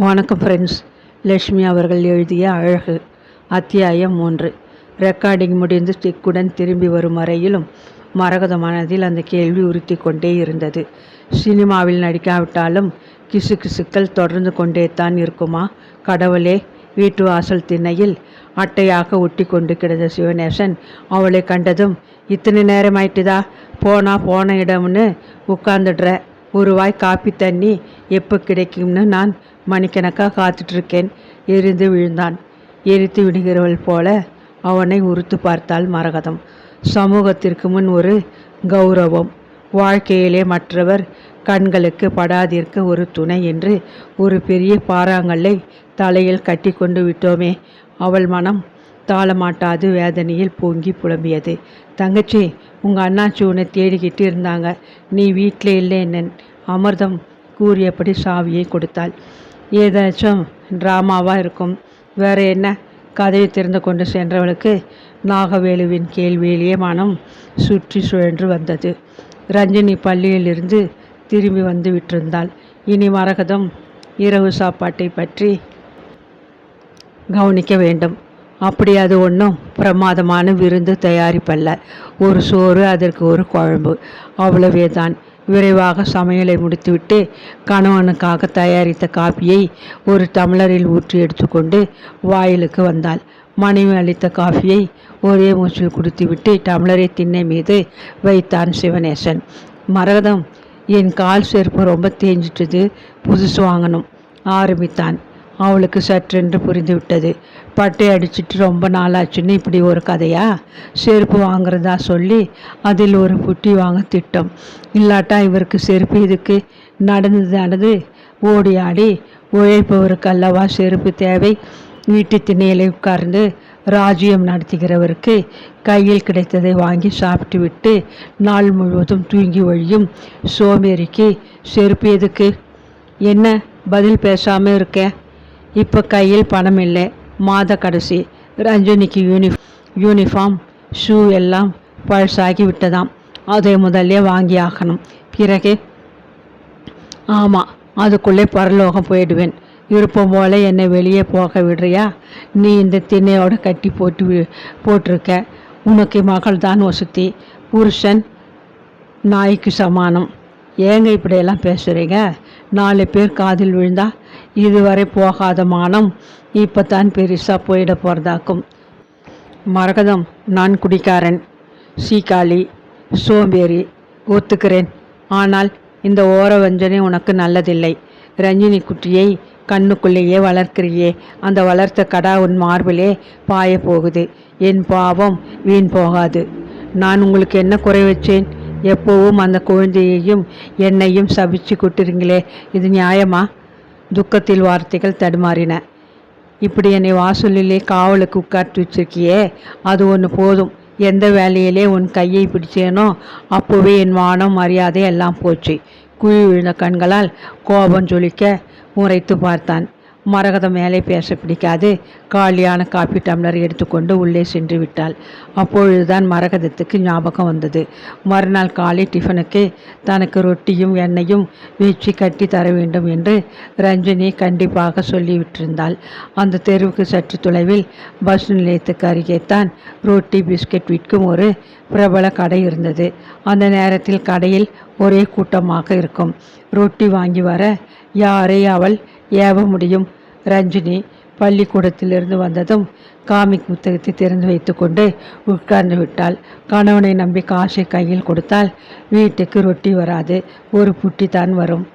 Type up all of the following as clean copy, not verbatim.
வணக்கம் ஃப்ரெண்ட்ஸ். லட்சுமி அவர்கள் எழுதிய அழகு அத்தியாயம் 3. ரெக்கார்டிங் முடிந்து ஸ்டிக்குடன் திரும்பி வரும் வரையிலும் மரகத மனதில் அந்த கேள்வி உறுத்தி கொண்டே இருந்தது. சினிமாவில் நடிக்காவிட்டாலும் கிசுகிசுக்கள் தொடர்ந்து கொண்டே தான் இருக்குமா? கடவுளே! வீட்டு வாசல் திண்ணையில் அட்டையாக ஒட்டி கொண்டு கிடந்த சிவநேசன் அவளை கண்டதும், இத்தனை நேரம் ஆயிட்டுதா? போன இடம்னு உட்கார்ந்துடுற. ஒரு வாய் காப்பி தண்ணி எப்போ கிடைக்கும்னு நான் மணிக்கணக்காக காத்துட்ருக்கேன். எரிந்து விழுந்தான். எரித்து விடுகிறவள் போல அவனை உறுத்து பார்த்தாள் மரகதம். சமூகத்திற்கு முன் ஒரு கௌரவம், வாழ்க்கையிலே மற்றவர் கண்களுக்கு படாதிருக்க ஒரு துணை என்று ஒரு பெரிய பாறாங்கல்லை தலையில் கட்டி கொண்டு விட்டோமே. அவள் மனம் தாளமாட்டாது வேதனையில் பொங்கி புலம்பியது. தங்கச்சி, உங்கள் அண்ணாச்சி உன்னை தேடிக்கிட்டு இருந்தாங்க. நீ வீட்டில் இல்லை என்னன் அமிர்தம் கூறியபடி சாவியை கொடுத்தாள். ஏதாச்சும் ட்ராமாவாக இருக்கும், வேற என்ன? கதவை திறந்து கொண்டு சென்றவளுக்கு நாகவேலுவின் கேள்வியிலேயே மனம் சுற்றி சுழன்று வந்தது. ரஞ்சினி பள்ளியிலிருந்து திரும்பி வந்து விட்டிருந்தாள். இனி மரகதம் இரவு சாப்பாட்டை பற்றி கவனிக்க வேண்டும். அப்படி அது ஒன்றும் பிரமாதமான விருந்து தயாரிப்பல்ல. ஒரு சோறு, அதற்கு ஒரு குழம்பு, அவ்வளவே தான். விரைவாக சமையலை முடித்துவிட்டு கணவனுக்காக தயாரித்த காப்பியை ஒரு டம்ளரில் ஊற்றி எடுத்துக்கொண்டு வாயிலுக்கு வந்தாள். மனைவி அளித்த காஃபியை ஒரே மூச்சில் குடித்துவிட்டு டம்ளரை திண்ணை மீது வைத்தான் சிவநேசன். மரகதம், என் கால் செருப்பு ரொம்ப தேஞ்சிட்டது, புதுசு வாங்கணும் ஆரம்பித்தான். அவளுக்கு சற்றென்று புரிந்துவிட்டது. பட்டை அடிச்சிட்டு ரொம்ப நாளாச்சுன்னு இப்படி ஒரு கதையா? செருப்பு வாங்குறதா சொல்லி அதில் ஒரு புட்டி வாங்க திட்டம். இல்லாட்டா இவருக்கு செருப்பு இதுக்கு? நடந்து ஓடி ஆடி உழைப்பவருக்கு அல்லவா செருப்பு தேவை? வீட்டு திண்ணையில உட்கார்ந்து ராஜ்யம் நடத்துகிறவருக்கு கையில் கிடைத்ததை வாங்கி சாப்பிட்டு விட்டு நாள் முழுவதும் தூங்கி ஒழியும் சோம்பேறிக்கு செருப்பு எதுக்கு? என்ன பதில் பேசாமல் இருக்கேன்? இப்போ கையில் பணம் இல்லை, மாத கடைசி. ரஞ்சினிக்கு யூனிஃபார்ம் ஷூ எல்லாம் பழசாகி விட்டதாம். அதை முதல்ல வாங்கி ஆகணும். பிறகு ஆமாம், அதுக்குள்ளே பரலோகம் போயிடுவேன். விருப்பம் போல் என்னை வெளியே போக விடுறியா? நீ இந்த திண்ணையோடு கட்டி போட்டிருக்க. உனக்கு மகள் தான் வசதி, புருஷன் நாய்க்கு சமானம். ஏங்க இப்படியெல்லாம் பேசுகிறீங்க? 4 பேர் காதில் விழுந்தா இதுவரை போகாத மானம் இப்போ தான் பெருசாக போயிட போகிறதாக்கும். மரகதம், நான் குடிக்காரன், சீக்காளி, சோம்பேறி, ஒத்துக்கிறேன். ஆனால் இந்த ஓர வஞ்சனை உனக்கு நல்லதில்லை. ரஞ்சினி குட்டியை கண்ணுக்குள்ளேயே வளர்க்கிறியே, அந்த வளர்த்த கடா உன் மார்பிலே பாய போகுது. என் பாவம் வீண் போகாது. நான் உங்களுக்கு என்ன குறை வச்சேன்? எப்போவும் அந்த குழந்தையையும் என்னையும் சபிச்சு கொட்டுறீங்களே, இது நியாயமா? துக்கத்தில் வார்த்தைகள் தடுமாறின. இப்படி என்னை வாசலிலே காவலுக்கு உட்கார்த்து வச்சிருக்கியே, அது ஒன்று போதும். எந்த வேலையிலே உன் கையை பிடிச்சேனோ அப்போவே என் மானம் மரியாதை எல்லாம் போச்சு. குழி விழுந்த கண்களால் கோபம் ஜொலிக்க முறைத்து பார்த்தான். மரகதம் மேலே பேச பிடிக்காது காலியான காப்பி டம்ளர் எடுத்துக்கொண்டு உள்ளே சென்று விட்டாள். அப்பொழுதுதான் மரகதத்துக்கு ஞாபகம் வந்தது. மறுநாள் காலை டிஃபனுக்கு தனக்கு ரொட்டியும் எண்ணெயும் வச்சு கட்டி தர வேண்டும் என்று ரஞ்சினி கண்டிப்பாக சொல்லிவிட்டிருந்தாள். அந்த தெருவுக்கு சற்று தொலைவில் பஸ் நிலையத்துக்கு அருகேத்தான் ரொட்டி பிஸ்கட் விற்கும் ஒரு பிரபல கடை இருந்தது. அந்த நேரத்தில் கடையில் ஒரே கூட்டமாக இருக்கும். ரொட்டி வாங்கி வர யாரை அவள் ஏவ முடியும்? ரஞ்சினி பள்ளிக்கூடத்திலிருந்து வந்ததும் காமிக் புத்தகத்தை திறந்து வைத்து கொண்டு உட்கார்ந்து விட்டாள். கணவனை நம்பி காசை கையில் கொடுத்தால் வீட்டுக்கு ரொட்டி வராது, ஒரு புட்டி தான் வரும்.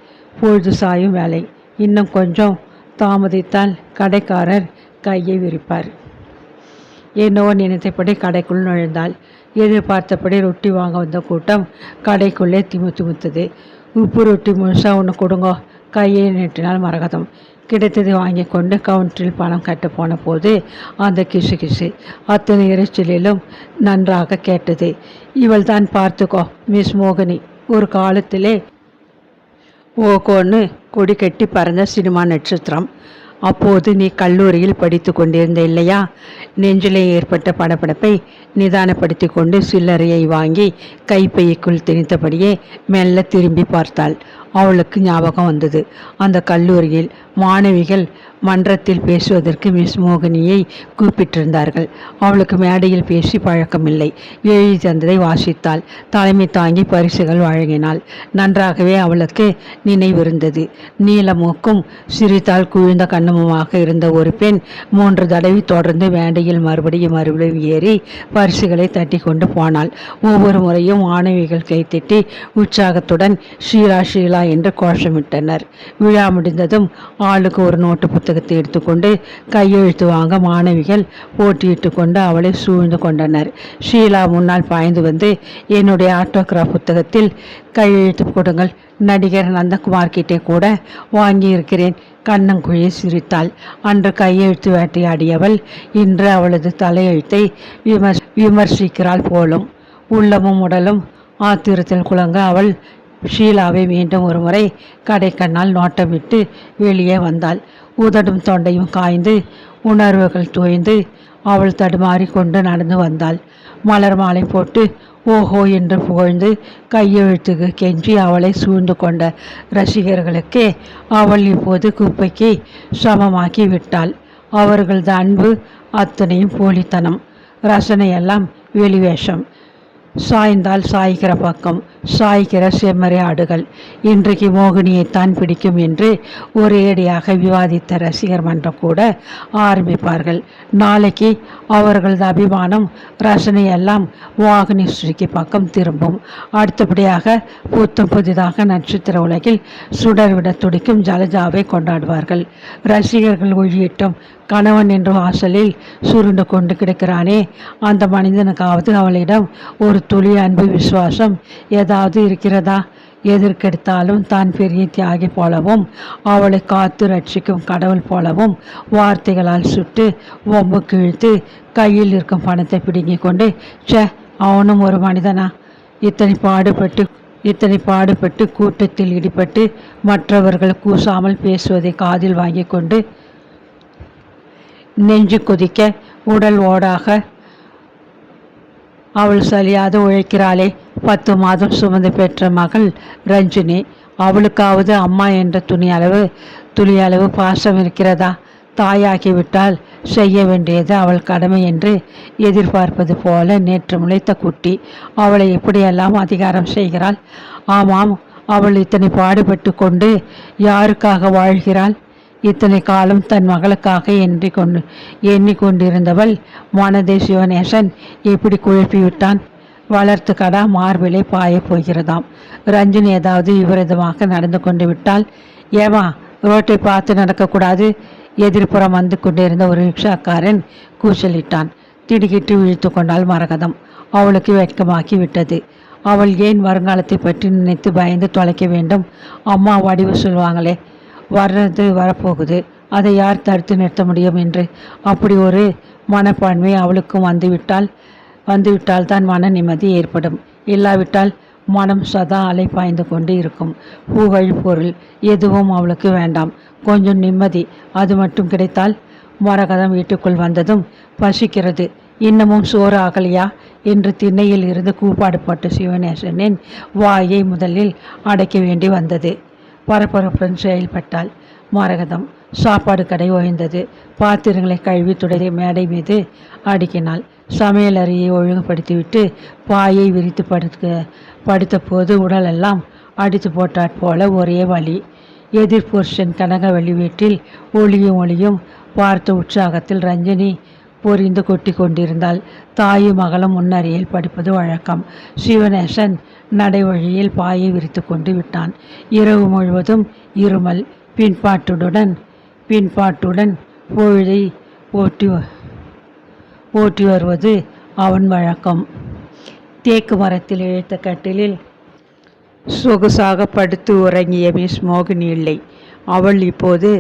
பொழுது சாயும் வேலை. இன்னும் கொஞ்சம் தாமதித்தால் கடைக்காரர் கையை விரிப்பார். என்னவோ நினைத்தபடி கடைக்குள் நுழைந்தாள். எதிர்பார்த்தபடி ரொட்டி வாங்க வந்த கூட்டம் கடைக்குள்ளே திமுத்தது. உப்பு ரொட்டி முழுசா ஒன்று கொடுங்கோ. கையை நீட்டினாள் மரகதம். கிடைத்ததை வாங்கி கொண்டு கவுண்டரில் பணம் கட்ட போன போது அந்த கிசு அத்தனை இறைச்சலிலும் நன்றாக கேட்டது. இவள் தான் பார்த்துக்கோ, மிஸ் மோகினி. ஒரு காலத்திலே ஓகோன்னு கொடி கட்டி பறந்த சினிமா நட்சத்திரம். அப்போது நீ கல்லூரியில் படித்து கொண்டிருந்த இல்லையா? நெஞ்சிலே ஏற்பட்ட படபடப்பை நிதானப்படுத்தி கொண்டு சில்லறையை வாங்கி கைப்பைக்குள் திணித்தபடியே மெல்ல திரும்பி பார்த்தாள். அவளுக்கு ஞாபகம் வந்தது. அந்த கல்லூரியில் மாணவிகள் மன்றத்தில் பேசுவதற்கு மிஸ் மோகினியை கூப்பிட்டிருந்தார்கள். அவளுக்கு மேடையில் பேசி பழக்கமில்லை. எழுதி தந்ததை வாசித்தாள். தலைமை தாங்கி பரிசுகள் வழங்கினாள். நன்றாகவே அவளுக்கு நினைவிருந்தது. நீலமூக்கும் சிரித்தால் குவிந்த கண்ணமுமாக இருந்த ஒரு பெண் 3 தடவை தொடர்ந்து மேடையில் மறுபடியும் ஏறி பரிசுகளை தட்டி கொண்டு போனாள். ஒவ்வொரு முறையும் மாணவிகள் கைத்தட்டி உற்சாகத்துடன் ஷீலா ஷீலா என்று கோஷமிட்டனர். விழா முடிந்ததும் ஆளுக்கு ஒரு நோட்டு புத்தகத்தை எடுத்துக்கொண்டு கையெழுத்து வாங்க மாணவிகள் போட்டியிட்டு கொண்டு அவளை சூழ்ந்து கொண்டனர். ஷீலா முன்னால் பாய்ந்து வந்து, என்னுடைய ஆட்டோகிராஃப் புத்தகத்தில் கையெழுத்து கொடுங்கள், நடிகர் நந்தகுமார் கிட்டே கூட வாங்கியிருக்கிறேன். கண்ணங்குழி சிரித்தாள். அன்று கையெழுத்து வேட்டையாடியவள் இன்று அவளது தலையெழுத்தை விமர்சிக்கிறாள் போலும். உள்ளமும் உடலும் ஆத்திரத்தில் குலங்க அவள் ஷீலாவை மீண்டும் ஒரு முறை கடைக்கண்ணால் நோட்டமிட்டு வெளியே வந்தாள். உதடும் தொண்டையும் காய்ந்து உணர்வுகள் தோய்ந்து அவள் தடுமாறி கொண்டு நடந்து வந்தாள். மலர் மாலை போட்டு ஓஹோ என்று புகழ்ந்து கையெழுத்துக்கு கெஞ்சி அவளை சூழ்ந்து கொண்ட ரசிகர்களுக்கே அவள் இப்போது குப்பைக்கு சமமாக்கி விட்டாள். அவர்களது அன்பு அத்தனையும் போலித்தனம், ரசனையெல்லாம் வெளிவேஷம். சாய்ந்தால் சாய்கிற பக்கம் சாய்கிற செம்மறி ஆடுகள். இன்றைக்கு மோகினியைத்தான் பிடிக்கும் என்று ஒரேடியாக விவாதித்த ரசிகர் மன்றம் கூட ஆரம்பிப்பார்கள். நாளைக்கு அவர்களது அபிமானம் ரசனையெல்லாம் மோகினி ஸ்ரீக்கு பக்கம் திரும்பும். அடுத்தபடியாக புதிதாக நட்சத்திர உலகில் சுடர்விட துடிக்கும் ஜலஜாவை கொண்டாடுவார்கள். ரசிகர்கள் ஒழியிட்டும் கணவன் என்று வாசலில் சுருண்டு கொண்டு கிடக்கிறானே, அந்த மனிதனுக்காவது அவளிடம் ஒரு துளி அன்பு விசுவாசம் ஏதாவது இருக்கிறதா? எதற்கெடுத்தாலும் தான் பெரிய தியாகி போலவும் அவளை காத்து ரட்சிக்கும் கடவுள் போலவும் வார்த்தைகளால் சுட்டு ஒம்பு கிழித்து கையில் இருக்கும் பணத்தை பிடுங்கி கொண்டு, அவனும் ஒரு மனிதனா? இத்தனை பாடுபட்டு கூட்டத்தில் இடிபட்டு மற்றவர்கள் கூசாமல் பேசுவதை காதில் வாங்கி கொண்டு நெஞ்சு கொதிக்க உடல் ஓடாக அவள் சலியாது உழைக்கிறாளே. 10 மாதம் சுமந்து பெற்ற மகள் ரஞ்சினி. அவளுக்காவது அம்மா என்ற துளியளவு பாசம் இருக்கிறதா? தாயாகிவிட்டால் செய்ய வேண்டியது அவள் கடமை என்று எதிர்பார்ப்பது போல நேற்று முளைத்த குட்டி அவளை எப்படியெல்லாம் அதிகாரம் செய்கிறாள். ஆமாம், அவள் இத்தனை பாடுபட்டு கொண்டு யாருக்காக வாழ்கிறாள்? இத்தனை காலம் தன் மகளுக்காக எண்ணிக்கொண்டிருந்தவள் மனதை சிவநேசன் எப்படி குழப்பிவிட்டான்? வளர்த்து கடா மார்பிலை பாய போகிறதாம். ரஞ்சினி ஏதாவது விபரீதமாக நடந்து கொண்டு விட்டால், ஏமா ரோட்டை பார்த்து நடக்கக்கூடாது? எதிர்ப்புறம் வந்து கொண்டிருந்த ஒரு ரிக்ஷாக்காரன் கூச்சலிட்டான். திடுக்கிட்டு விழித்து கொண்டாள் மரகதம். அவளுக்கு வெட்கமாக்கி விட்டது. அவள் ஏன் வருங்காலத்தை பற்றி நினைத்து பயந்து தொலைக்க வேண்டும்? அம்மா வடிவு சொல்வாங்களே, வரப்போகுது, அதை யார் தடுத்து நிறுத்த முடியும் என்று. அப்படி ஒரு மனப்பான்மை அவளுக்கும் வந்துவிட்டால் தான் மன நிம்மதி ஏற்படும். இல்லாவிட்டால் மனம் சதா அலை பாய்ந்து கொண்டு இருக்கும். புகழ் பொருள் எதுவும் அவளுக்கு வேண்டாம். கொஞ்சம் நிம்மதி, அது மட்டும் கிடைத்தால். மரகதம் வீட்டுக்குள் வந்ததும், பசிக்கிறது, இன்னமும் சோறு ஆகலையா என்று திண்ணையில் இருந்து கூப்பாடுபட்ட சிவநேசனின் வாயை முதலில் அடைக்க வேண்டி வந்தது. பரபரப்புடன் செயல்பட்டாள் மரகதம். சாப்பாடு கடை ஓய்ந்தது. பாத்திரங்களை கழுவி துடையை மேடை மீது அடுக்கினாள். சமையல் அறையை ஒழுங்குபடுத்திவிட்டு பாயை விரித்து படுத்த போது உடலெல்லாம் அடித்து போட்டாற் போல ஒரே வலி. எதிர்புருஷன் கனகவள்ளி வீட்டில் ஒளியும் பார்த்த உற்சாகத்தில் ரஞ்சினி பொறிந்து கொட்டி கொண்டிருந்தாள். தாயும் மகளும் முன்னறையில் படிப்பது வழக்கம். சிவநேசன் நடை வழியில் பாயை விரித்து கொண்டு விட்டான். இரவு முழுவதும் இருமல் பின்பாட்டுடன் பொழுதை ஓட்டி வருவது அவன் வழக்கம். தேக்கு மரத்தில் இழைத்த கட்டிலில் சொகுசாக படுத்து உறங்கிய மிஸ் மோகினி இல்லை. அவள் இப்போது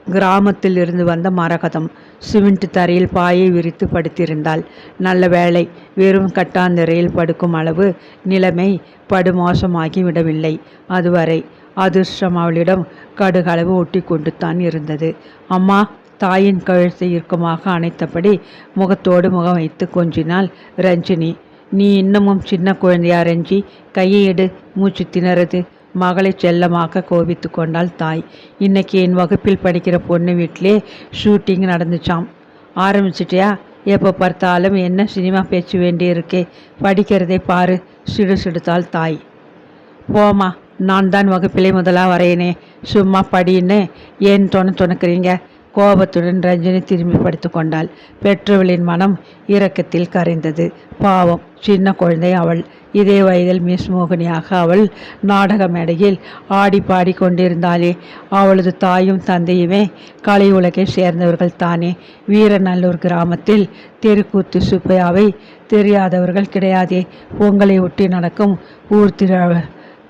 கிராமத்தில் இருந்து வந்த மரகதம். சிமெண்ட் தரையில் பாயை விரித்து படுத்திருந்தாள். நல்ல வேளை, வெறும் கட்டாந்தரையில் படுக்கும் அளவு நிலைமை படுமோசமாகி விடவில்லை. அதுவரை அதிர்ஷ்டம் அவளிடம் கடுகளவு ஒட்டி கொண்டு தான் இருந்தது. அம்மா, தாயின் கழுத்தை இறுக்கமாக அணைத்தபடி முகத்தோடு முகம் வைத்து கொஞ்சினாள் ரஞ்சினி. நீ இன்னமும் சின்ன குழந்தையா ரஞ்சி? கையை எடு, மூச்சு திணறது. மகளை செல்லமாக கோபித்து கொண்டாள் தாய். இன்னைக்கு என் வகுப்பில் படிக்கிற பொண்ணு வீட்டிலே ஷூட்டிங் நடந்துச்சாம். ஆரம்பிச்சிட்டியா? எப்போ பார்த்தாலும் என்ன சினிமா பேச்சு வேண்டியிருக்கே, படிக்கிறதே பாரு, சிடுசிடுத்தாள் தாய். போமா, நான் தான் வகுப்பிலே முதலாக வரையனே, சும்மா படின்னு ஏன் துணக்கிறீங்க? கோபத்துடன் ரஞ்சினி திரும்பி படுத்து கொண்டாள். பெற்றவளின் மனம் இரக்கத்தில் கரைந்தது. பாவம், சின்ன குழந்தை அவள். இதே வயதில் மிஸ் மோகினியாக அவள் நாடக மேடையில் ஆடி பாடி கொண்டிருந்தாளே. அவளது தாயும் தந்தையுமே கலை உலகை சேர்ந்தவர்கள் தானே. வீரநல்லூர் கிராமத்தில் தெருக்கூத்து சுப்பையாவை தெரியாதவர்கள் கிடையாதே. பொங்கலை ஒட்டி நடக்கும் ஊர்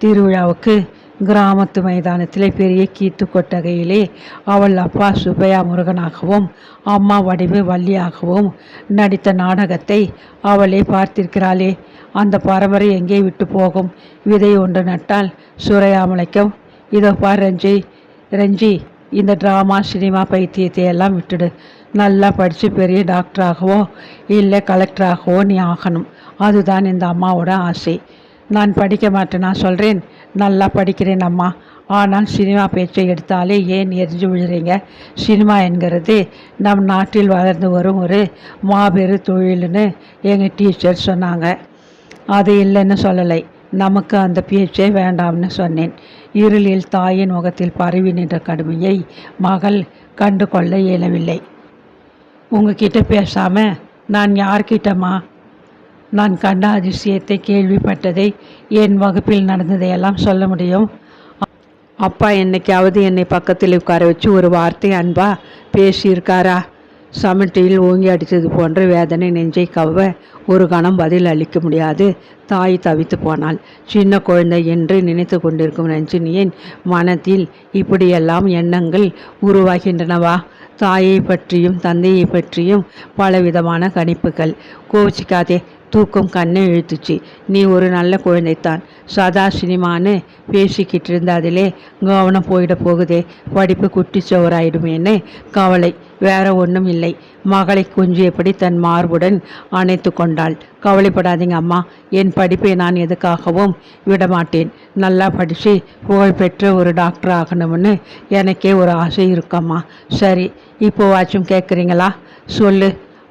திருவிழாவுக்கு கிராமத்து மைதானத்திலே பெரிய கீத்து கொட்டகையிலே அவள் அப்பா சுப்பையா முருகனாகவும் அம்மா வடிவு வள்ளியாகவும் நடித்த நாடகத்தை அவளே பார்த்திருக்கிறாளே. அந்த பரம்பரை எங்கே விட்டு போகும்? விதை ஒன்று நட்டால் சுரையா முளைக்கும். இதோ பார் ரஞ்சி, இந்த ட்ராமா சினிமா பைத்தியத்தை எல்லாம் விட்டுடு. நல்லா படித்து பெரிய டாக்டராகவோ இல்லை கலெக்டராகவோ நீ ஆகணும். அதுதான் இந்த அம்மாவோட ஆசை. நான் படிக்க மாட்டேன், நான் சொல்கிறேன். நல்லா படிக்கிறேன் அம்மா. ஆனால் சினிமா பேச்சை எடுத்தாலே ஏன் எரிஞ்சு விழுறீங்க? சினிமா என்கிறது நம் நாட்டில் வளர்ந்து வரும் ஒரு மாபெரு தொழில்னு எங்கள் டீச்சர் சொன்னாங்க. அது இல்லைன்னு சொல்லலை, நமக்கு அந்த பேச்சே வேண்டாம்னு சொன்னேன். இருளில் தாயின் முகத்தில் பரவி நின்ற கடுமையை மகள் கண்டு கொள்ள இயலவில்லை. உங்ககிட்ட பேசாமல் நான் யார்கிட்டம்மா? நான் கண்ட அதிசயத்தை, கேள்விப்பட்டதை, என் வகுப்பில் நடந்ததையெல்லாம் சொல்ல முடியும்? அப்பா என்னைக்காவது என்னை பக்கத்தில் உட்கார வச்சு ஒரு வார்த்தை அன்பா பேசியிருக்காரா? சமட்டியில் ஓங்கி அடித்தது போன்ற வேதனை நெஞ்சை கவ்வ ஒரு கணம் பதில் அளிக்க முடியாது தாய் தவித்து போனாள். சின்ன குழந்தை என்று நினைத்து கொண்டிருக்கும் ரஞ்சினியின் மனத்தில் இப்படியெல்லாம் எண்ணங்கள் உருவாகின்றனவா? தாயை பற்றியும் தந்தையை பற்றியும் பலவிதமான கணிப்புகள். கோச்சிக்காதே, தூக்கம் கண்ணை இழுத்துச்சு. நீ ஒரு நல்ல குழந்தைத்தான். சதா சினிமான்னு பேசிக்கிட்டு இருந்த அதிலே கவனம் போயிட போகுதே. படிப்பு குட்டிச்சவராயிடுமேன்னு கவலை, வேற ஒன்றும் இல்லை. மகளை கொஞ்சியபடி தன் மார்புடன் அணைத்து கொண்டாள். கவலைப்படாதீங்க அம்மா, என் படிப்பை நான் எதுக்காகவும் விடமாட்டேன். நல்லா படித்து புகழ்பெற்ற ஒரு டாக்டர் ஆகணும்னு எனக்கே ஒரு ஆசை இருக்கம்மா. சரி, இப்போவாச்சும் கேட்குறீங்களா? சொல்லு.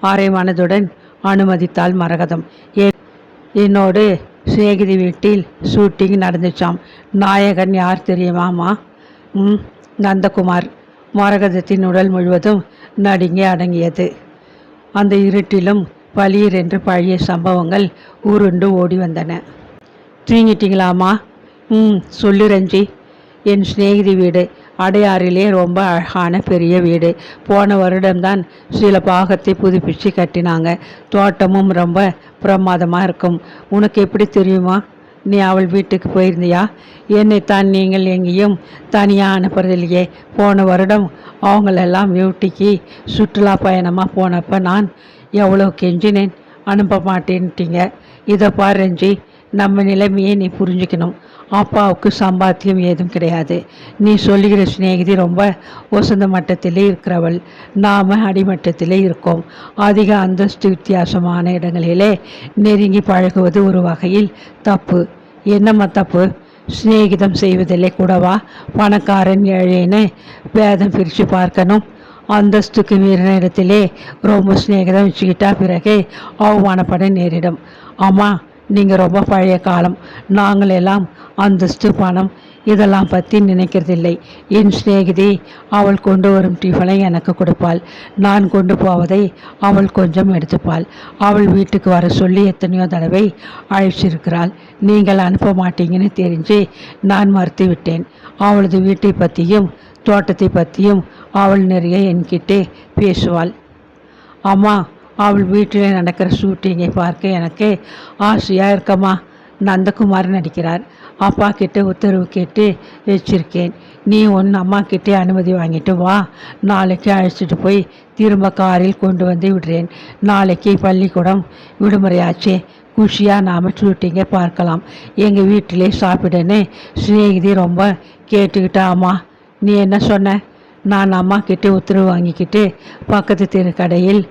அரை மனதுடன் அனுமதித்தாள் மரகதம். என்னோடு சிநேகிதி வீட்டில் ஷூட்டிங் நடந்துச்சாம். நாயகன் யார் தெரியுமாமா? நந்தகுமார். மரகதத்தின் உடல் முழுவதும் நடுங்கி அடங்கியது. அந்த இருட்டிலும் பளீர் என்று பழைய சம்பவங்கள் உருண்டு ஓடி வந்தன. தூங்கிட்டீங்களாமா? சொல்லு ரஞ்சி. என் சிநேகிதி வீடு அடையாறிலே ரொம்ப அழகான பெரிய வீடு. போன வருடம்தான் சில பாகத்தை புதுப்பிச்சு கட்டினாங்க. தோட்டமும் ரொம்ப பிரமாதமாக இருக்கும். உனக்கு எப்படி தெரியுமா? நீ அவள் வீட்டுக்கு போயிருந்தியா? என்னைத்தான் நீங்கள் எங்கேயும் தனியாக அனுப்புறதில்லையே. போன வருடம் அவங்களெல்லாம் ஊட்டிக்கு சுற்றுலா பயணமாக போனப்போ நான் எவ்வளோ கெஞ்சினேன், அனுப்ப மாட்டேன்ட்டீங்க. இதை பாரு ரஞ்சி, நம்ம நிலைமையை நீ புரிஞ்சுக்கணும். அப்பாவுக்கு சம்பாத்தியம் ஏதும் கிடையாது. நீ சொல்லுகிற சிநேகிதி ரொம்ப வசந்த மட்டத்திலே இருக்கிறவள். நாம் அடிமட்டத்திலே இருக்கோம். அதிக அந்தஸ்து வித்தியாசமான இடங்களிலே நெருங்கி பழகுவது ஒரு வகையில் தப்பு. என்னம்மா தப்பு? சிநேகிதம் செய்வதில்லை கூடவா பணக்காரன் ஏழைன்னு பேதம் பிரித்து பார்க்கணும்? அந்தஸ்துக்கு மீறின இடத்திலே ரொம்ப சிநேகிதம் வச்சுக்கிட்டா பிறகு அவமானப்பட நேரிடும். அம்மா, நீங்கள் ரொம்ப பழைய காலம். நாங்கள் எல்லாம் அந்தஸ்து பணம் இதெல்லாம் பற்றி நினைக்கிறதில்லை. என் சிநேகிதி அவள் கொண்டு வரும் டிஃபனை எனக்கு கொடுப்பாள். நான் கொண்டு போவதை அவள் கொஞ்சம் எடுத்துப்பாள். அவள் வீட்டுக்கு வர சொல்லி எத்தனையோ தடவை அழைச்சிருக்கிறாள். நீங்கள் அனுப்ப மாட்டீங்கன்னு தெரிஞ்சு நான் மறுத்து விட்டேன். அவளது வீட்டை பற்றியும் தோட்டத்தை பற்றியும் அவள் நிறைய என்கிட்டே பேசுவாள். அம்மா, அவள் வீட்டில் நடக்கிற ஷூட்டிங்கை பார்க்க எனக்கு ஆசையாக இருக்கம்மா. நந்தகுமார் நடிக்கிறார். அப்பா கிட்ட உத்தரவு கேட்டு வச்சிருக்கேன். நீ அம்மா கிட்டே அனுமதி வாங்கிட்டு வா. நாளைக்கு அழைச்சிட்டு போய் திரும்ப காரில் கொண்டு வந்து விடுறேன். நாளைக்கு பள்ளிக்கூடம் விடுமுறையாச்சே, குஷியாக நாம் ஷூட்டிங்கை பார்க்கலாம். எங்கள் வீட்டிலே சாப்பிடுன்னு சிநேகிதி ரொம்ப கேட்டுக்கிட்டா. அம்மா, நீ என்ன சொன்ன? நான் அம்மா கிட்டே உத்தரவு வாங்கிக்கிட்டு பக்கத்து தெரு கடையில்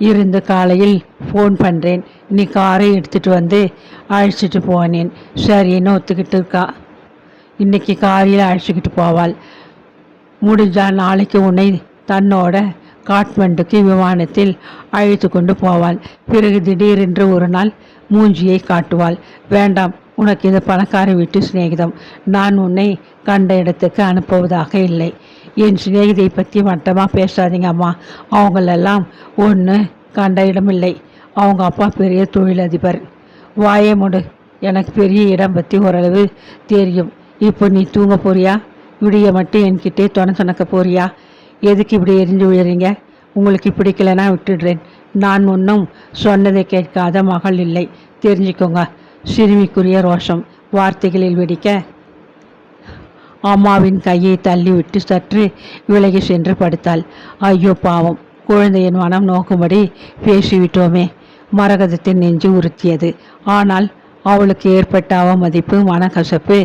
இருந்து காலையில் ஃபோன் பண்ணுறேன். நீ காரை எடுத்துகிட்டு வந்து அழைச்சிட்டு போனேன். சரின்னு ஒத்துக்கிட்டு இருக்கா. இன்னைக்கு காரில் அழைச்சிக்கிட்டு போவாள். முடிஞ்சா நாளைக்கு உன்னை தன்னோட காட்மண்டுக்கு விமானத்தில் அழைத்து கொண்டு போவாள். பிறகு திடீரென்று ஒரு நாள் மூஞ்சியை காட்டுவாள். வேண்டாம், உனக்கு இது பணக்கார வீட்டு சிநேகிதம். நான் உன்னை கண்ட இடத்துக்கு அனுப்புவதாக இல்லை. என் சிநேகிதை பற்றி மட்டமாக பேசாதீங்க அம்மா. அவங்களெல்லாம் ஒன்று கண்ட இடமில்லை. அவங்க அப்பா பெரிய தொழிலதிபர். வாயை முடு. எனக்கு பெரிய இடம் பற்றி ஓரளவு தெரியும். இப்போ நீ தூங்க போறியா? விடிய மட்டும் என்கிட்டே துணக்க போறியா? எதுக்கு இப்படி எரிஞ்சு விழுறீங்க? உங்களுக்கு பிடிக்கலைன்னா விட்டுடுறேன். நான் ஒன்றும் சொன்னதை கேட்காத மகள் இல்லை, தெரிஞ்சுக்கோங்க. சிறுமிக்குரிய ரோஷம் வார்த்தைகளில் வெடிக்க அம்மாவின் கையை தள்ளிவிட்டு சற்று விலகி சென்று படுத்தாள். ஐயோ பாவம், குழந்தையின் மனம் நோக்கும்படி பேசிவிட்டோமே. மரகதத்தின் நெஞ்சு உறுத்தியது. ஆனால் அவளுக்கு ஏற்பட்ட அவமதிப்பு, மனக்கசப்பு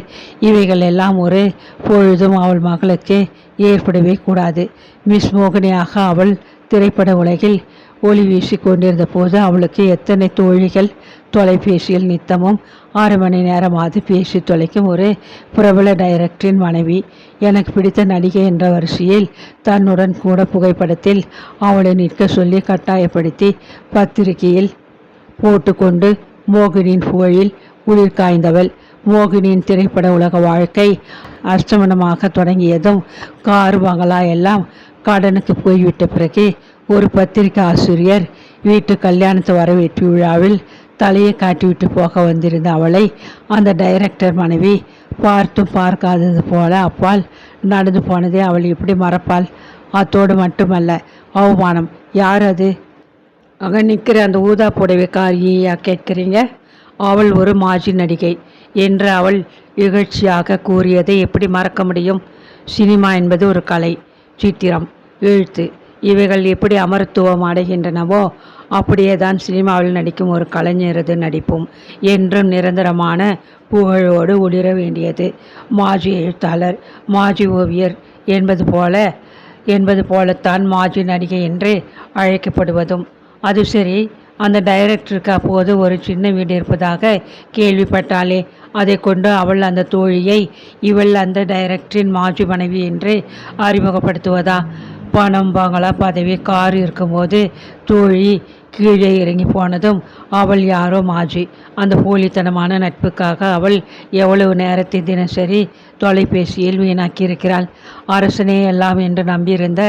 இவைகள் எல்லாம் ஒரு பொழுதும் அவள் மகளுக்கு ஏற்படவே கூடாது. மிஸ் மோகினியாக அவள் திரைப்பட உலகில் ஒளி வீசி கொண்டிருந்த போது அவளுக்கு எத்தனை தோழிகள். தொலைபேசியில் நித்தமும் 6 மணி நேரமாவது பேசி தொலைக்கும் ஒரு பிரபல டைரக்டரின் மனைவி. எனக்கு பிடித்த நடிகை என்ற வரிசையில் தன்னுடன் கூட புகைப்படத்தில் அவளை நிற்க சொல்லி கட்டாயப்படுத்தி பத்திரிகையில் போட்டுக்கொண்டு மோகினியின் புகழில் உயிர் காய்ந்தவள். மோகினியின் திரைப்பட உலக வாழ்க்கை அஸ்தமனமாக தொடங்கியதும் கார் பங்களா எல்லாம் கடனுக்கு போய்விட்ட பிறகு ஒரு பத்திரிகை ஆசிரியர் வீட்டு கல்யாணத்து வரவேற்பு விழாவில் தலையை காட்டிவிட்டு போக வந்திருந்த அவளை அந்த டைரக்டர் மனைவி பார்த்தும் பார்க்காதது போல அப்பால் நடந்து போனதை அவள் எப்படி மறப்பாள்? அத்தோடு மட்டுமல்ல, அவமானம். யார் அது? அங்கே நிற்கிற அந்த ஊதா புடவைக்காரியா கேட்குறீங்க? அவள் ஒரு மாஜி நடிகை என்று அவள் இகழ்ச்சியாக கூறியதை எப்படி மறக்க முடியும்? சினிமா என்பது ஒரு கலை, சித்திரம், எழுத்து இவைகள் எப்படி அமரத்துவம் அடைகின்றனவோ அப்படியே தான் சினிமாவில் நடிக்கும் ஒரு கலைஞரது நடிப்பும் என்றும் நிரந்தரமான புகழோடு ஒளிர வேண்டியது. மாஜி எழுத்தாளர், மாஜி ஓவியர் என்பது போலத்தான் மாஜி நடிகை என்று அழைக்கப்படுவதும். அது சரி, அந்த டைரக்டருக்கு அப்போது ஒரு சின்ன வீடு இருப்பதாக கேள்விப்பட்டாலே, அதை கொண்டு அவள் அந்த தோழியை இவள் அந்த டைரக்டரின் மாஜி மனைவி என்று அறிமுகப்படுத்துவதா? பணம், பங்களா, பதவி, கார் இருக்கும்போது தோழி கீழே இறங்கி போனதும் அவள் யாரோ மாஜி. அந்த போலித்தனமான நட்புக்காக அவள் எவ்வளவு நேரத்தை தினசரி தொலைபேசியில் வீணாக்கியிருக்கிறாள். அரசனே எல்லாம் என்று நம்பியிருந்த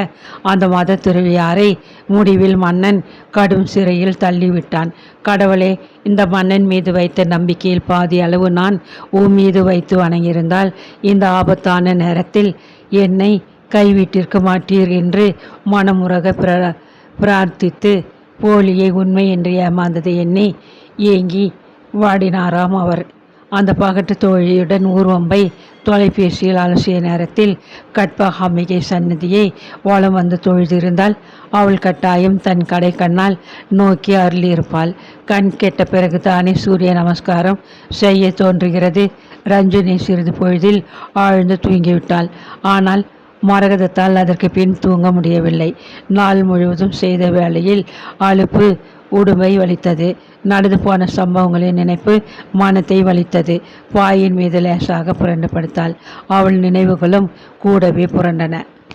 அந்த மத துறவியாரை முடிவில் மன்னன் கடும் சிறையில் தள்ளிவிட்டான். கடவுளே, இந்த மன்னன் மீது வைத்த நம்பிக்கையில் பாதி அளவு நான் உன் மீது வைத்து வணங்கியிருந்தால் இந்த ஆபத்தான நேரத்தில் என்னை கைவிட்டிருக்க மாட்டீர் என்று மனமுறக பிரார்த்தித்து போலியை உண்மை என்று ஏமாந்ததை எண்ணி ஏங்கி வாடினாராம் அவர். அந்த பகட்டு தோழியுடன் ஊர்வம்பை தொலைபேசியில் அலசிய நேரத்தில் கற்பகாம்பிகை சன்னதியை வலம் வந்து தொழுதிருந்தால் அவள் கட்டாயம் தன் கடை கண்ணால் நோக்கி அருளியிருப்பாள். கண் கெட்ட பிறகு தானே சூரிய நமஸ்காரம் செய்ய தோன்றுகிறது. ரஞ்சினி சிறிது பொழுதில் ஆழ்ந்து தூங்கிவிட்டாள். ஆனால் மரகதத்தால் அதற்கு பின் தூங்க முடியவில்லை. நாள் முழுவதும் செய்த வேளையில் அலுப்பு உடுமை வலித்தது. நடந்து போன சம்பவங்களின் நினைப்பு மனத்தை வலித்தது. பாயின் மீது லேசாக புரண்டு படுத்தாள். அவள் நினைவுகளும் கூடவே புரண்டன.